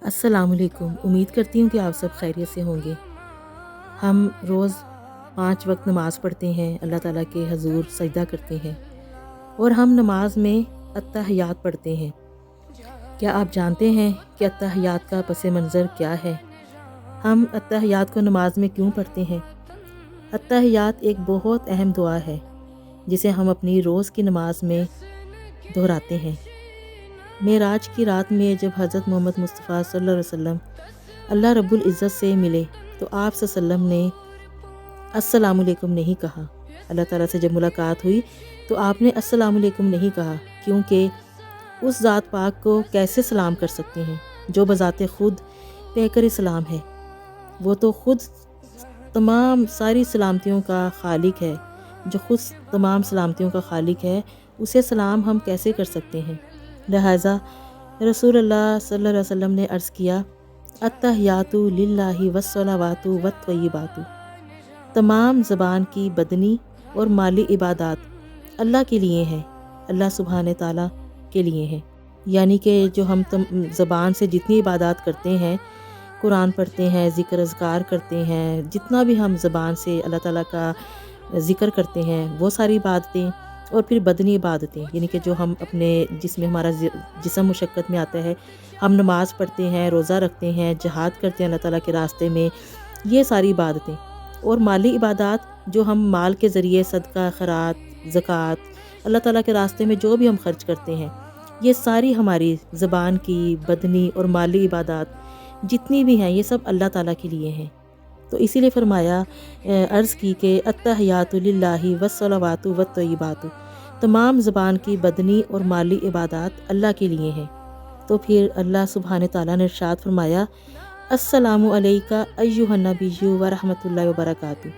السلام علیکم۔ امید کرتی ہوں کہ آپ سب خیریت سے ہوں گے۔ ہم روز 5 وقت نماز پڑھتے ہیں، اللہ تعالیٰ کے حضور سجدہ کرتے ہیں اور ہم نماز میں التحیات پڑھتے ہیں۔ کیا آپ جانتے ہیں کہ التحیات کا پس منظر کیا ہے؟ ہم التحیات کو نماز میں کیوں پڑھتے ہیں؟ التحیات ایک بہت اہم دعا ہے جسے ہم اپنی روز کی نماز میں دہراتے ہیں۔ معراج کی رات میں جب حضرت محمد مصطفیٰ صلی اللہ علیہ وسلم اللہ رب العزت سے ملے تو آپ صلی اللہ علیہ وسلم نے السلام علیکم نہیں کہا۔ اللہ تعالیٰ سے جب ملاقات ہوئی تو آپ نے السلام علیکم نہیں کہا، کیونکہ اس ذات پاک کو کیسے سلام کر سکتے ہیں جو بذات خود پیکر سلام ہے۔ وہ تو خود تمام ساری سلامتیوں کا خالق ہے، جو خود تمام سلامتیوں کا خالق ہے، اسے سلام ہم کیسے کر سکتے ہیں؟ لہٰذا رسول اللہ صلی اللہ علیہ وسلم نے عرض کیا، التحیات للہ والصلوات والطیبات، تمام زبان کی بدنی اور مالی عبادات اللہ کے لیے ہیں، اللہ سبحانہ تعالیٰ کے لیے ہیں۔ یعنی کہ جو ہم زبان سے جتنی عبادات کرتے ہیں، قرآن پڑھتے ہیں، ذکر اذکار کرتے ہیں، جتنا بھی ہم زبان سے اللہ تعالیٰ کا ذکر کرتے ہیں، وہ ساری عبادتیں، اور پھر بدنی عبادتیں، یعنی کہ جو ہم اپنے جس میں ہمارا جسم مشقت میں آتا ہے، ہم نماز پڑھتے ہیں، روزہ رکھتے ہیں، جہاد کرتے ہیں اللہ تعالیٰ کے راستے میں، یہ ساری عبادتیں، اور مالی عبادات جو ہم مال کے ذریعے صدقہ، خیرات، زکوٰۃ، اللہ تعالیٰ کے راستے میں جو بھی ہم خرچ کرتے ہیں، یہ ساری ہماری زبان کی، بدنی اور مالی عبادات جتنی بھی ہیں، یہ سب اللہ تعالیٰ کے لیے ہیں۔ تو اسی لیے فرمایا، عرض کی کہ التحیات للہ والصلوات والطیبات، تمام زبان کی بدنی اور مالی عبادات اللہ کے لیے ہیں۔ تو پھر اللہ سبحانہ تعالیٰ نے ارشاد فرمایا، السلام علیکہ ایہا النبی ورحمۃ اللہ وبرکاتہ،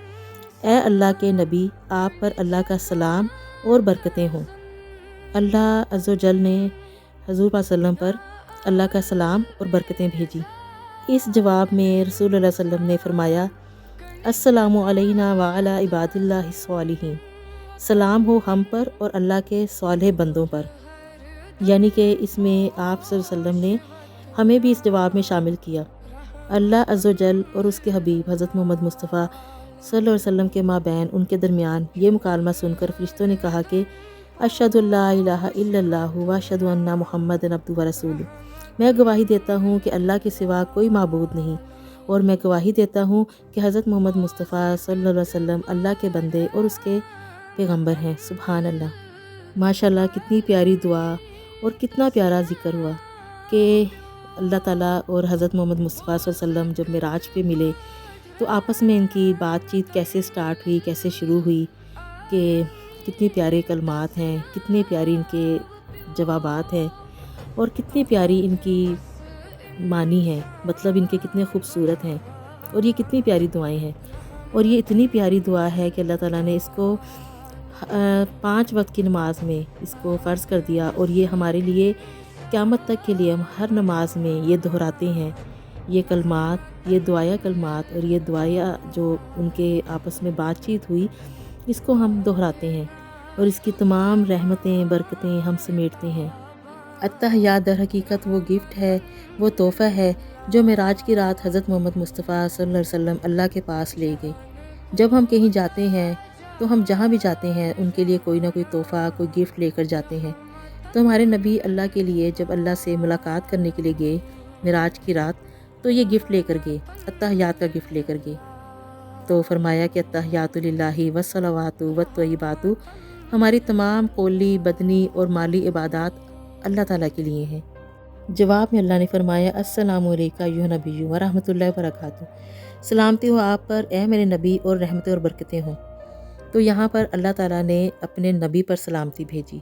اے اللہ کے نبی، آپ پر اللہ کا سلام اور برکتیں ہوں۔ اللہ عز و جل نے حضور صلی اللہ علیہ وسلم پر اللہ کا سلام اور برکتیں بھیجی۔ اس جواب میں رسول اللہ صلی اللہ علیہ وسلم نے فرمایا، السلام علینا وعلی عباد اللہ الصالحین، سلام ہو ہم پر اور اللہ کے صالح بندوں پر۔ یعنی کہ اس میں آپ صلی اللہ علیہ وسلم نے ہمیں بھی اس جواب میں شامل کیا۔ اللہ عز و جل اور اس کے حبیب حضرت محمد مصطفیٰ صلی اللہ علیہ وسلم کے مابین، ان کے درمیان یہ مکالمہ سن کر فرشتوں نے کہا کہ اشہد ان لا الہ الا اللہ واشہد ان محمد عبدہ ورسولہ، میں گواہی دیتا ہوں کہ اللہ کے سوا کوئی معبود نہیں، اور میں گواہی دیتا ہوں کہ حضرت محمد مصطفیٰ صلی اللہ علیہ وسلم اللہ کے بندے اور اس کے پیغمبر ہیں۔ سبحان اللہ۔ ماشاءاللہ، کتنی پیاری دعا اور کتنا پیارا ذکر ہوا کہ اللہ تعالیٰ اور حضرت محمد مصطفیٰ صلی اللہ علیہ وسلم جب معراج پہ ملے تو آپس میں ان کی بات چیت کیسے سٹارٹ ہوئی، کیسے شروع ہوئی، کہ کتنے پیارے کلمات ہیں، کتنے پیاری ان کے جوابات ہیں، اور کتنی پیاری ان کی معنی ہے، مطلب ان کے کتنے خوبصورت ہیں، اور یہ کتنی پیاری دعائیں ہیں، اور یہ اتنی پیاری دعا ہے کہ اللہ تعالیٰ نے اس کو 5 وقت کی نماز میں اس کو فرض کر دیا، اور یہ ہمارے لیے قیامت تک کے لیے ہم ہر نماز میں یہ دہراتے ہیں، یہ کلمات، یہ دعائیا کلمات، اور یہ دعائیا جو ان کے آپس میں بات چیت ہوئی، اس کو ہم دہراتے ہیں، اور اس کی تمام رحمتیں، برکتیں ہم سمیٹتے ہیں۔ التحیات در حقیقت وہ گفٹ ہے، وہ تحفہ ہے جو معراج کی رات حضرت محمد مصطفیٰ صلی اللہ علیہ وسلم اللہ کے پاس لے گئے۔ جب ہم کہیں جاتے ہیں تو ہم جہاں بھی جاتے ہیں ان کے لیے کوئی نہ کوئی تحفہ، کوئی گفٹ لے کر جاتے ہیں۔ تو ہمارے نبی اللہ کے لیے جب اللہ سے ملاقات کرنے کے لیے گئے معراج کی رات، تو یہ گفٹ لے کر گئے، التحیات کا گفٹ لے کر گئے۔ تو فرمایا کہ التحیات للہ والصلوات والطیبات، ہماری تمام قولی، بدنی اور مالی عبادات اللہ تعالیٰ کے لیے ہیں۔ جواب میں اللہ نے فرمایا، السلام علیکہ ایہا النبی ورحمۃ اللہ وبرکاتہ، سلامتی ہو آپ پر اے میرے نبی، اور رحمتیں اور برکتیں ہوں۔ تو یہاں پر اللہ تعالیٰ نے اپنے نبی پر سلامتی بھیجی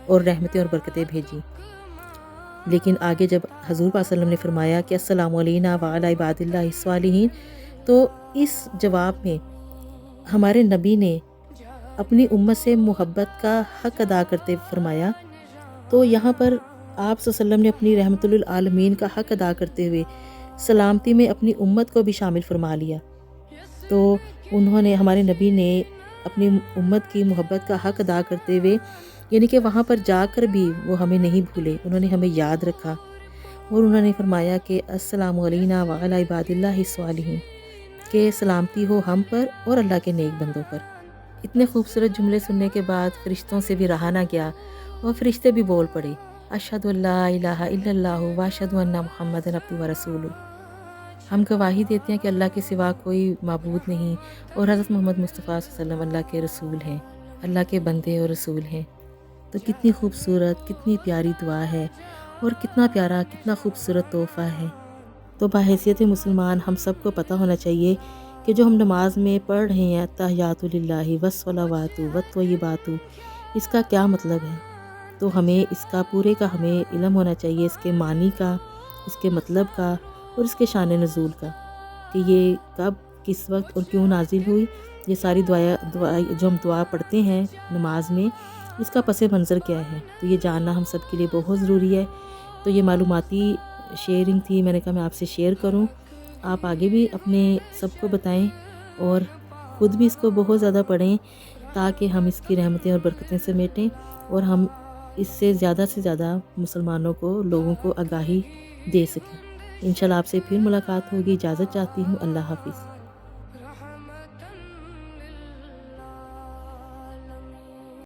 اور رحمتیں اور برکتیں بھیجی، لیکن آگے جب حضور صلی اللہ علیہ وسلم نے فرمایا کہ السلام علینا وعلی عباد اللہ الصالحین، تو اس جواب میں ہمارے نبی نے اپنی امت سے محبت کا حق ادا کرتے فرمایا۔ تو یہاں پر آپ صلی اللہ علیہ وسلم نے اپنی رحمت للعالمین کا حق ادا کرتے ہوئے سلامتی میں اپنی امت کو بھی شامل فرما لیا۔ تو انہوں نے، ہمارے نبی نے اپنی امت کی محبت کا حق ادا کرتے ہوئے، یعنی کہ وہاں پر جا کر بھی وہ ہمیں نہیں بھولے، انہوں نے ہمیں یاد رکھا، اور انہوں نے فرمایا کہ السلام علینا وعلی عباد اللہ الصالحین، کہ سلامتی ہو ہم پر اور اللہ کے نیک بندوں پر۔ اتنے خوبصورت جملے سننے کے بعد فرشتوں سے بھی رہا نہ گیا اور فرشتے بھی بول پڑے، اشہد ان لا الہ الا اللہ واشہد ان محمد عبدہ ورسولہ۔ ہم گواہی دیتے ہیں کہ اللہ کے سوا کوئی معبود نہیں اور حضرت محمد مصطفیٰ صلی اللہ علیہ وسلم اللہ کے رسول ہیں، اللہ کے بندے اور رسول ہیں۔ تو کتنی خوبصورت، کتنی پیاری دعا ہے اور کتنا پیارا، کتنا خوبصورت تحفہ ہے۔ تو بحیثیت مسلمان ہم سب کو پتہ ہونا چاہیے کہ جو ہم نماز میں پڑھ رہے ہیں تحیات للہ والصلوات والطیبات، اس کا کیا مطلب ہے۔ تو ہمیں اس کا پورے کا ہمیں علم ہونا چاہیے، اس کے معنی کا، اس کے مطلب کا اور اس کے شان نزول کا، کہ یہ کب، کس وقت اور کیوں نازل ہوئی۔ یہ ساری دعا جو ہم دعا پڑھتے ہیں نماز میں، اس کا پس منظر کیا ہے، تو یہ جاننا ہم سب کے لیے بہت ضروری ہے۔ تو یہ معلوماتی شیئرنگ تھی، میں نے کہا میں آپ سے شیئر کروں، آپ آگے بھی اپنے سب کو بتائیں اور خود بھی اس کو بہت زیادہ پڑھیں، تاکہ ہم اس کی رحمتیں اور برکتیں سمیٹیں اور ہم اس سے زیادہ مسلمانوں کو، لوگوں کو آگاہی دے سکیں۔ انشاءاللہ آپ سے پھر ملاقات ہوگی، اجازت چاہتی ہوں، اللہ حافظ۔